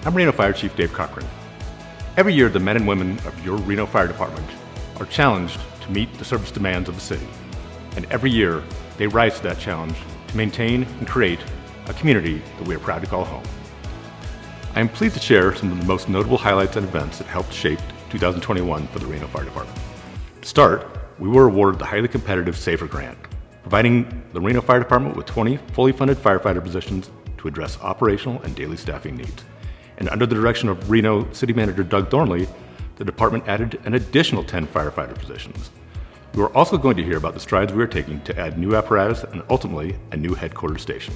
I'm Reno Fire Chief Dave Cochran. Every year, the men and women of your Reno Fire Department are challenged to meet the service demands of the city. And every year, they rise to that challenge to maintain and create a community that we are proud to call home. I am pleased to share some of the most notable highlights and events that helped shape 2021 for the Reno Fire Department. To start, we were awarded the highly competitive SAFER grant, providing the Reno Fire Department with 20 fully funded firefighter positions to address operational and daily staffing needs. And under the direction of Reno City Manager Doug Thornley, the department added an additional 10 firefighter positions. We are also going to hear about the strides we are taking to add new apparatus and ultimately a new headquarters station.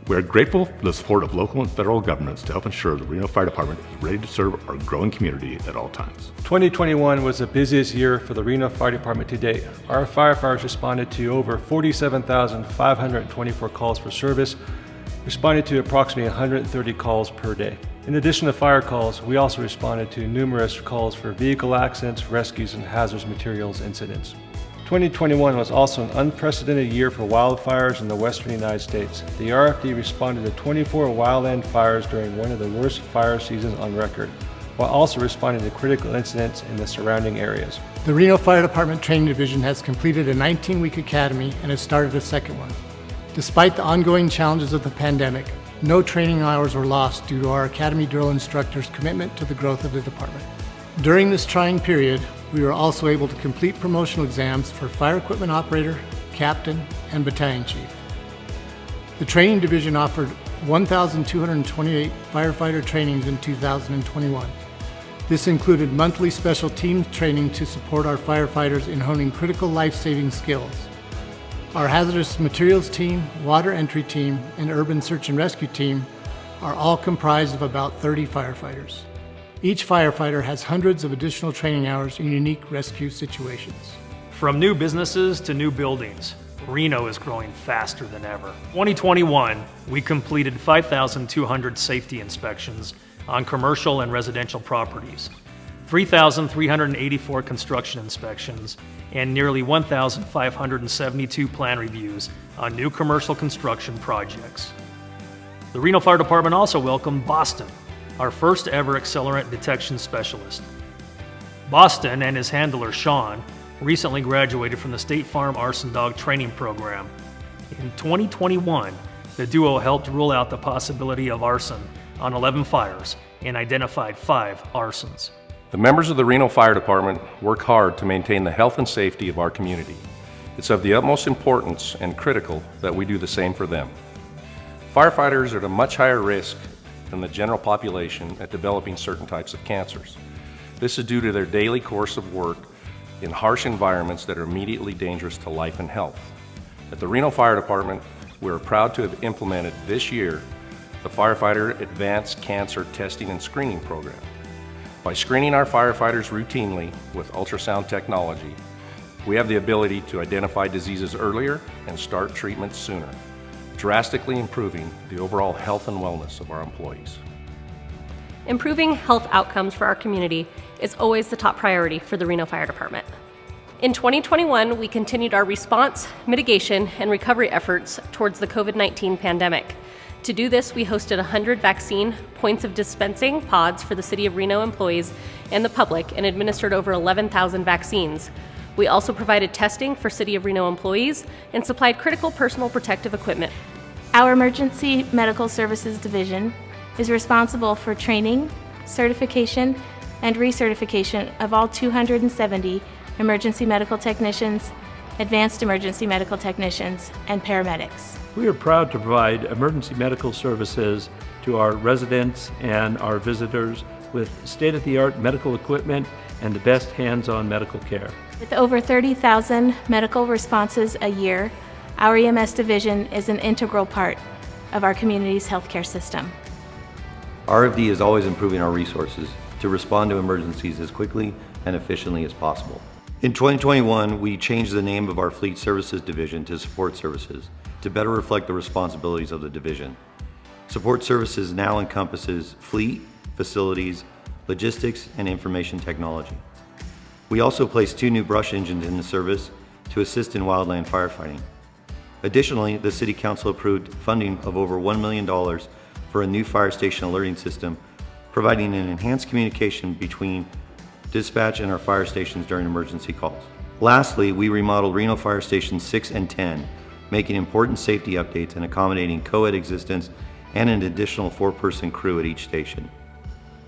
We are grateful for the support of local and federal governments to help ensure the Reno Fire Department is ready to serve our growing community at all times. 2021 was the busiest year for the Reno Fire Department to date. Our firefighters responded to over 47,524 calls for service, responded to approximately 130 calls per day. In addition to fire calls, we also responded to numerous calls for vehicle accidents, rescues, and hazardous materials incidents. 2021 was also an unprecedented year for wildfires in the western United States. The RFD responded to 24 wildland fires during one of the worst fire seasons on record, while also responding to critical incidents in the surrounding areas. The Reno Fire Department Training Division has completed a 19-week academy and has started a second one. Despite the ongoing challenges of the pandemic, no training hours were lost due to our academy drill instructors' commitment to the growth of the department. During this trying period, we were also able to complete promotional exams for fire equipment operator, captain, and battalion chief. The training division offered 1,228 firefighter trainings in 2021. This included monthly special teams training to support our firefighters in honing critical life-saving skills. Our hazardous materials team, water entry team, and urban search and rescue team are all comprised of about 30 firefighters. Each firefighter has hundreds of additional training hours in unique rescue situations. From new businesses to new buildings, Reno is growing faster than ever. 2021, we completed 5,200 safety inspections on commercial and residential properties, 3,384 construction inspections, and nearly 1,572 plan reviews on new commercial construction projects. The Reno Fire Department also welcomed Boston, our first ever accelerant detection specialist. Boston and his handler, Sean, recently graduated from the State Farm Arson Dog Training Program. In 2021, the duo helped rule out the possibility of arson on 11 fires and identified 5 arsons. The members of the Reno Fire Department work hard to maintain the health and safety of our community. It's of the utmost importance and critical that we do the same for them. Firefighters are at a much higher risk than the general population at developing certain types of cancers. This is due to their daily course of work in harsh environments that are immediately dangerous to life and health. At the Reno Fire Department, we are proud to have implemented this year the Firefighter Advanced Cancer Testing and Screening Program. By screening our firefighters routinely with ultrasound technology, we have the ability to identify diseases earlier and start treatment sooner, drastically improving the overall health and wellness of our employees. Improving health outcomes for our community is always the top priority for the Reno Fire Department. In 2021, we continued our response, mitigation, and recovery efforts towards the COVID-19 pandemic. To do this, we hosted 100 vaccine points of dispensing pods for the City of Reno employees and the public and administered over 11,000 vaccines. We also provided testing for City of Reno employees and supplied critical personal protective equipment. Our Emergency Medical Services Division is responsible for training, certification, and recertification of all 270 emergency medical technicians, advanced emergency medical technicians, and paramedics. We are proud to provide emergency medical services to our residents and our visitors with state-of-the-art medical equipment and the best hands-on medical care. With over 30,000 medical responses a year, our EMS division is an integral part of our community's healthcare system. RFD is always improving our resources to respond to emergencies as quickly and efficiently as possible. In 2021, we changed the name of our Fleet Services Division to Support Services to better reflect the responsibilities of the division. Support Services now encompasses fleet, facilities, logistics, and information technology. We also placed 2 new brush engines in the service to assist in wildland firefighting. Additionally, the City Council approved funding of over $1 million for a new fire station alerting system providing an enhanced communication between dispatch and our fire stations during emergency calls. Lastly, we remodeled Reno Fire Stations 6 and 10, making important safety updates and accommodating co-ed existence and an additional 4-person crew at each station.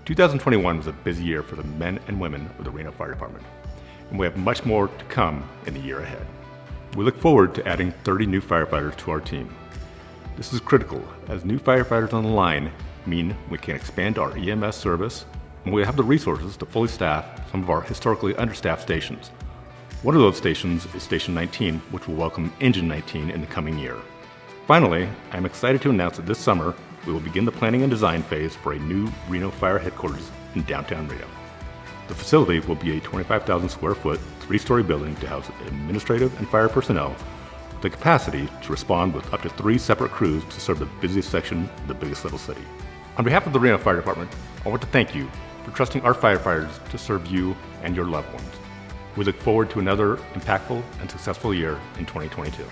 2021 was a busy year for the men and women of the Reno Fire Department, and we have much more to come in the year ahead. We look forward to adding 30 new firefighters to our team. This is critical, as new firefighters on the line mean we can expand our EMS service, and we have the resources to fully staff some of our historically understaffed stations. One of those stations is Station 19, which will welcome Engine 19 in the coming year. Finally, I'm excited to announce that this summer, we will begin the planning and design phase for a new Reno Fire headquarters in downtown Reno. The facility will be a 25,000 square foot, 3-story building to house administrative and fire personnel with the capacity to respond with up to 3 separate crews to serve the busiest section of the biggest little city. On behalf of the Reno Fire Department, I want to thank you for trusting our firefighters to serve you and your loved ones. We look forward to another impactful and successful year in 2022.